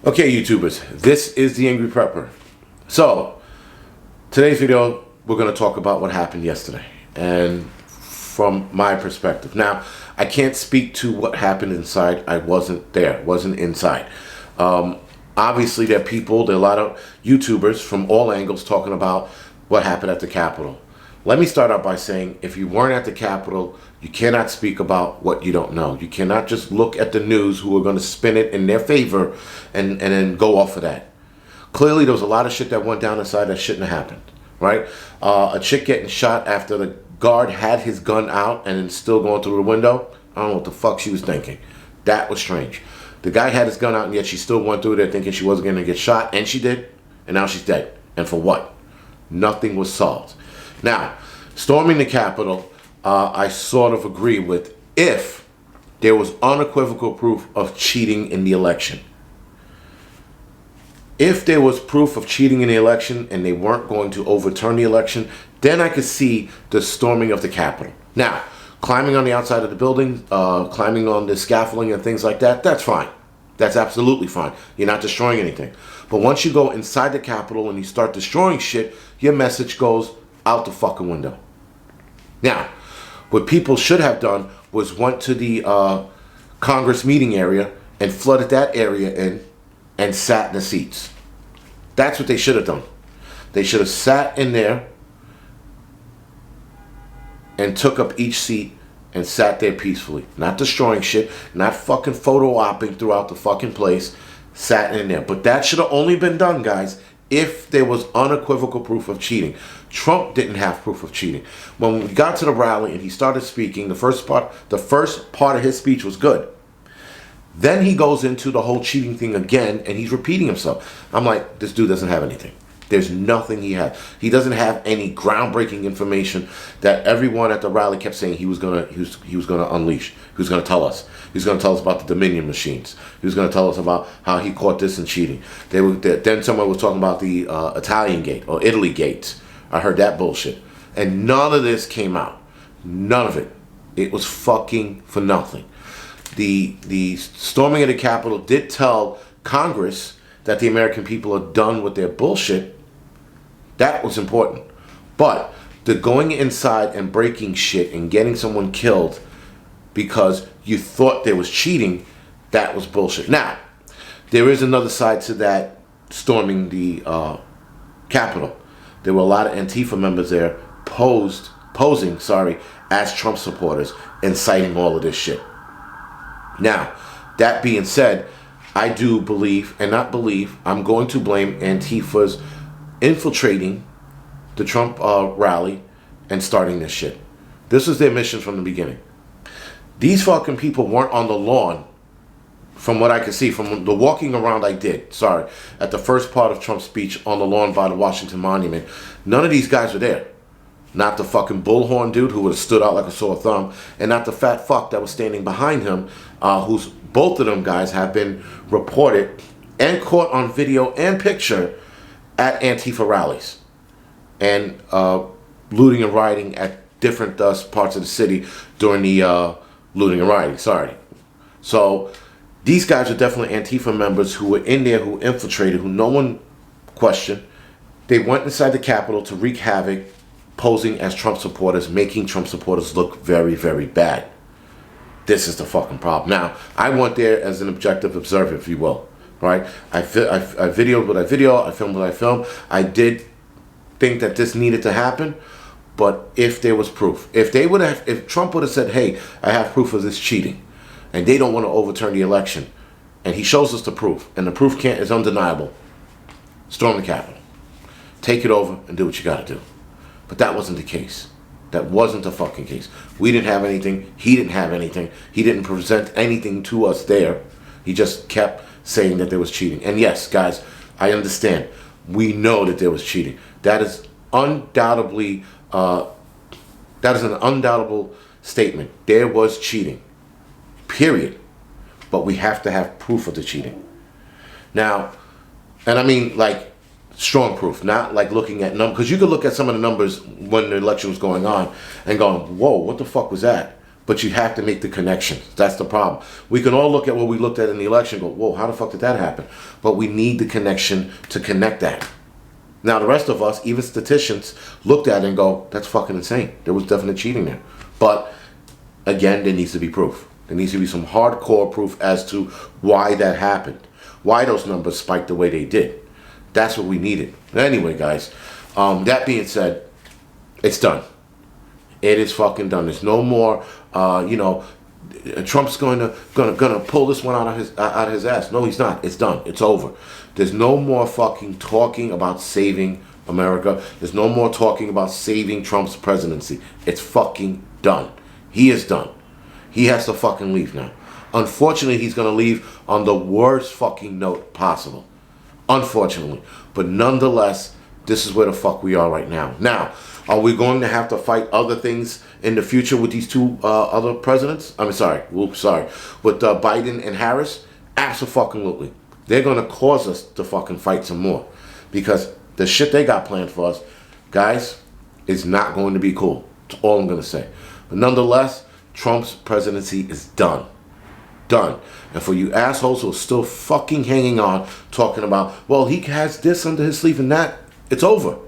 Okay, YouTubers, this is the Angryprepper. So, today's video, we're going to talk about what happened yesterday, and from my perspective. Now, I can't speak to what happened inside. I wasn't there, wasn't inside. Obviously, there are a lot of YouTubers from all angles talking about what happened at the Capitol. Let me start out by saying, if you weren't at the Capitol, you cannot speak about what you don't know. You cannot just look at the news who are going to spin it in their favor and then go off of that. Clearly, there was a lot of shit that went down inside that shouldn't have happened, right? A chick getting shot after the guard had his gun out and then still going through the window. I don't know what the fuck she was thinking. That was strange. The guy had his gun out and yet she still went through there thinking she wasn't going to get shot, and she did, and now she's dead. And for what? Nothing was solved. Now, storming the Capitol, I sort of agree with if there was unequivocal proof of cheating in the election. If there was proof of cheating in the election and they weren't going to overturn the election, then I could see the storming of the Capitol. Now, climbing on the outside of the building, climbing on the scaffolding and things like that, that's fine. That's absolutely fine. You're not destroying anything. But once you go inside the Capitol and you start destroying shit, your message goes out the fucking window. Now, what people should have done was went to the Congress meeting area and flooded that area in and sat in the seats. That's what they should have done. They should have sat in there and took up each seat and sat there peacefully. Not destroying shit, not fucking photo-opping throughout the fucking place, sat in there. But that should have only been done, guys, if there was unequivocal proof of cheating. Trump didn't have proof of cheating. When we got to the rally and he started speaking, the first part of his speech was good. Then he goes into the whole cheating thing again, and he's repeating himself. I'm like, this dude doesn't have anything. There's nothing he has. He doesn't have any groundbreaking information that everyone at the rally kept saying he was gonna unleash. He was gonna tell us. He was gonna tell us about the Dominion machines. He was gonna tell us about how he caught this in cheating. Then someone was talking about the Italian gate or Italy gates. I heard that bullshit, and none of this came out. None of it. It was fucking for nothing. The storming of the Capitol did tell Congress that the American people are done with their bullshit. That was important. But the going inside and breaking shit and getting someone killed because you thought there was cheating, that was bullshit. Now, there is another side to that storming the Capitol. There were a lot of Antifa members there posing as Trump supporters, inciting all of this shit. Now, that being said, I do believe, and not believe, I'm going to blame Antifa's infiltrating the Trump rally and starting this shit. This was their mission from the beginning. These fucking people weren't on the lawn, from what I could see, from the walking around I did, at the first part of Trump's speech on the lawn by the Washington Monument. None of these guys were there. Not the fucking bullhorn dude who would have stood out like a sore thumb, and not the fat fuck that was standing behind him, who's both of them guys have been reported and caught on video and picture at Antifa rallies and looting and rioting at different parts of the city during the looting and rioting. So these guys are definitely Antifa members who were in there, who infiltrated, who no one questioned. They went inside the Capitol to wreak havoc, posing as Trump supporters, making Trump supporters look very, very bad. This is the fucking problem. Now, I went there as an objective observer, if you will, right? I videoed what I videoed, I filmed what I filmed. I did think that this needed to happen, but if there was proof, if Trump would have said, hey, I have proof of this cheating, and they don't want to overturn the election, and he shows us the proof, and the proof is undeniable, storm the Capitol. Take it over and do what you got to do. But that wasn't the case. That wasn't the fucking case. We didn't have anything. He didn't have anything. He didn't present anything to us there. He just kept saying that there was cheating. And yes, guys, I understand. We know that there was cheating. That is undoubtedly, that is an undoubtable statement. There was cheating. Period. But we have to have proof of the cheating. Now, and I mean, like, strong proof, not like looking at numbers, because you could look at some of the numbers when the election was going on and going, whoa, what the fuck was that? But you have to make the connections. That's the problem. We can all look at what we looked at in the election and go, whoa, how the fuck did that happen? But we need the connection to connect that. Now, the rest of us, even statisticians, looked at it and go, that's fucking insane. There was definite cheating there. But, again, there needs to be proof. There needs to be some hardcore proof as to why that happened. Why those numbers spiked the way they did. That's what we needed. Anyway, guys, that being said, it's done. It is fucking done. There's no more, Trump's gonna pull this one out of his ass. No, he's not. It's done. It's over. There's no more fucking talking about saving America. There's no more talking about saving Trump's presidency. It's fucking done. He is done. He has to fucking leave now. Unfortunately, he's gonna leave on the worst fucking note possible. Unfortunately. But nonetheless, this is where the fuck we are right now. Now, are we going to have to fight other things in the future with these two other presidents? With Biden and Harris? Absolutely. They're going to cause us to fucking fight some more. Because the shit they got planned for us, guys, is not going to be cool. That's all I'm going to say. But nonetheless, Trump's presidency is done. Done. And for you assholes who are still fucking hanging on, talking about, well, he has this under his sleeve and that, it's over.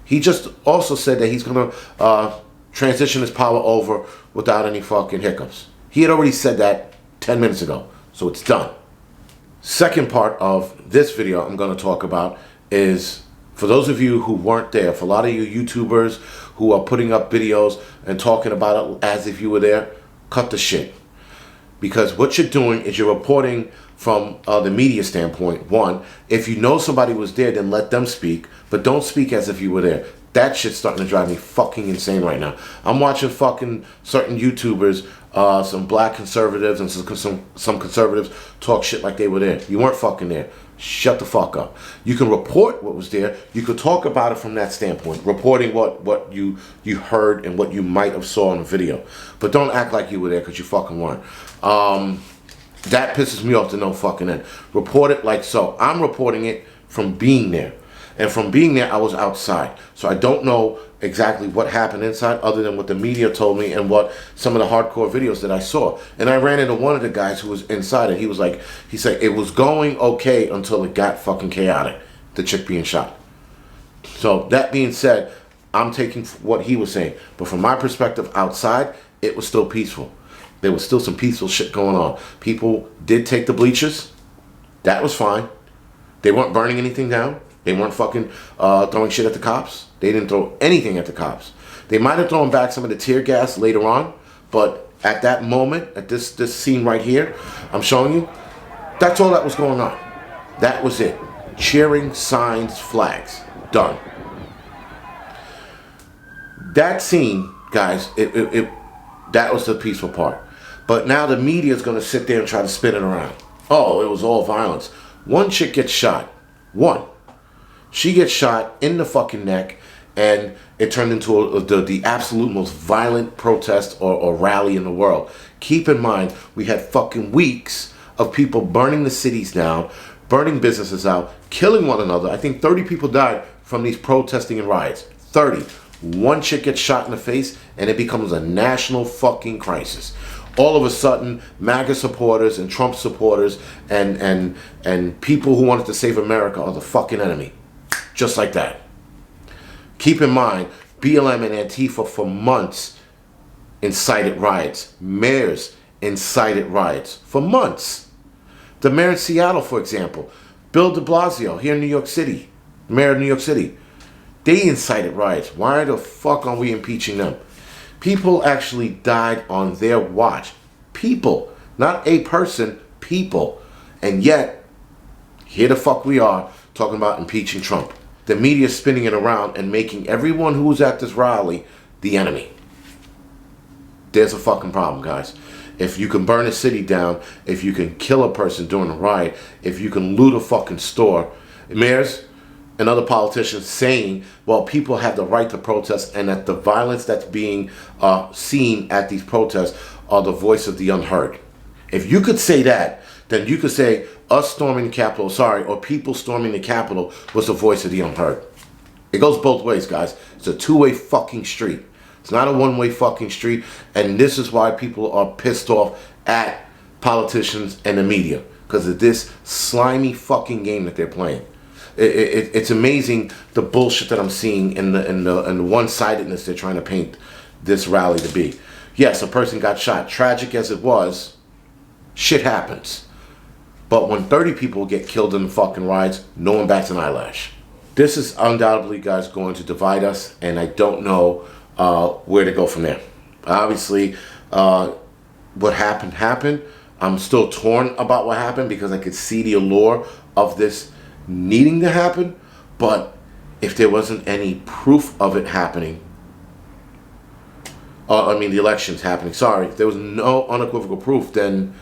He just also said that he's going to transition his power over without any fucking hiccups. He had already said that 10 minutes ago. So it's done. Second part of this video I'm going to talk about is, for those of you who weren't there, for a lot of you YouTubers who are putting up videos and talking about it as if you were there, cut the shit. Because what you're doing is you're reporting from the media standpoint. One, if you know somebody was there, then let them speak. But don't speak as if you were there. That shit's starting to drive me fucking insane right now. I'm watching fucking certain YouTubers, some black conservatives and some conservatives talk shit like they were there. You weren't fucking there. Shut the fuck up. You can report what was there. You could talk about it from that standpoint, reporting what you heard and what you might have saw on the video. But don't act like you were there, because you fucking weren't. That pisses me off to no fucking end. Report it like so. I'm reporting it from being there. And from being there, I was outside. So I don't know exactly what happened inside other than what the media told me and what some of the hardcore videos that I saw. And I ran into one of the guys who was inside and he said it was going okay until it got fucking chaotic. The chick being shot. So that being said, I'm taking what he was saying. But from my perspective outside, it was still peaceful. There was still some peaceful shit going on. People did take the bleachers. That was fine. They weren't burning anything down. They weren't fucking throwing shit at the cops. They didn't throw anything at the cops. They might have thrown back some of the tear gas later on, but at that moment, at this scene right here, I'm showing you, that's all that was going on. That was it. Cheering, signs, flags. Done. That scene, guys, that was the peaceful part. But now the media is going to sit there and try to spin it around. Oh, it was all violence. One chick gets shot. One. She gets shot in the fucking neck, and it turned into the absolute most violent protest or rally in the world. Keep in mind, we had fucking weeks of people burning the cities down, burning businesses out, killing one another. I think 30 people died from these protesting and riots. 30. One chick gets shot in the face, and it becomes a national fucking crisis. All of a sudden, MAGA supporters and Trump supporters and people who wanted to save America are the fucking enemy. Just like that. Keep in mind, BLM and Antifa for months incited riots. Mayors incited riots for months. The mayor in Seattle, for example, Bill de Blasio, here in New York City, mayor of New York City, they incited riots. Why the fuck are we impeaching them? People actually died on their watch. People, not a person, people. And yet, here the fuck we are talking about impeaching Trump. The media spinning it around and making everyone who was at this rally the enemy. There's a fucking problem, guys. If you can burn a city down, if you can kill a person during a riot, if you can loot a fucking store, mayors and other politicians saying, well, people have the right to protest and that the violence that's being seen at these protests are the voice of the unheard. If you could say that, then you could say us storming the Capitol, or people storming the Capitol was the voice of the unheard. It goes both ways, guys. It's a two-way fucking street. It's not a one-way fucking street. And this is why people are pissed off at politicians and the media, because of this slimy fucking game that they're playing. It's amazing the bullshit that I'm seeing in the one-sidedness they're trying to paint this rally to be. Yes, a person got shot. Tragic as it was, shit happens. But when 30 people get killed in the fucking riots, no one bats an eyelash. This is undoubtedly, guys, going to divide us, and I don't know where to go from there. Obviously, what happened. I'm still torn about what happened because I could see the allure of this needing to happen, but if there wasn't any proof of it happening, the elections happening, sorry, if there was no unequivocal proof, then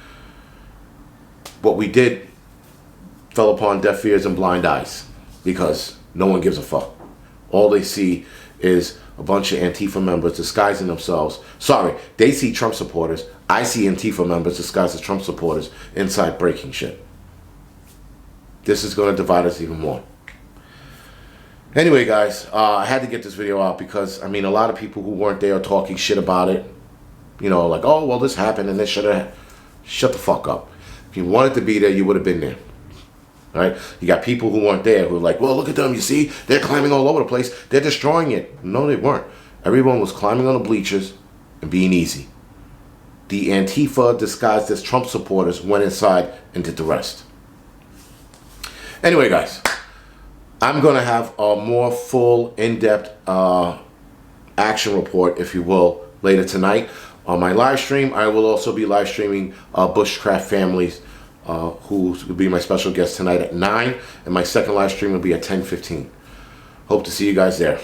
what we did fell upon deaf ears and blind eyes, because no one gives a fuck. All they see is a bunch of Antifa members disguising themselves. Sorry, they see Trump supporters. I see Antifa members disguised as Trump supporters inside breaking shit. This is going to divide us even more. Anyway, guys, I had to get this video out because, a lot of people who weren't there are talking shit about it. You know, like, oh, well, this happened and this should have. Shut the fuck up. If you wanted to be there, you would have been there. Right? You got people who weren't there who are like, well, look at them, you see? They're climbing all over the place. They're destroying it. No, they weren't. Everyone was climbing on the bleachers and being easy. The Antifa disguised as Trump supporters went inside and did the rest. Anyway, guys, I'm going to have a more full, in-depth action report, if you will, later tonight. On my live stream, I will also be live streaming Bushcraft Families, who will be my special guest tonight at 9, and my second live stream will be at 10:15. Hope to see you guys there.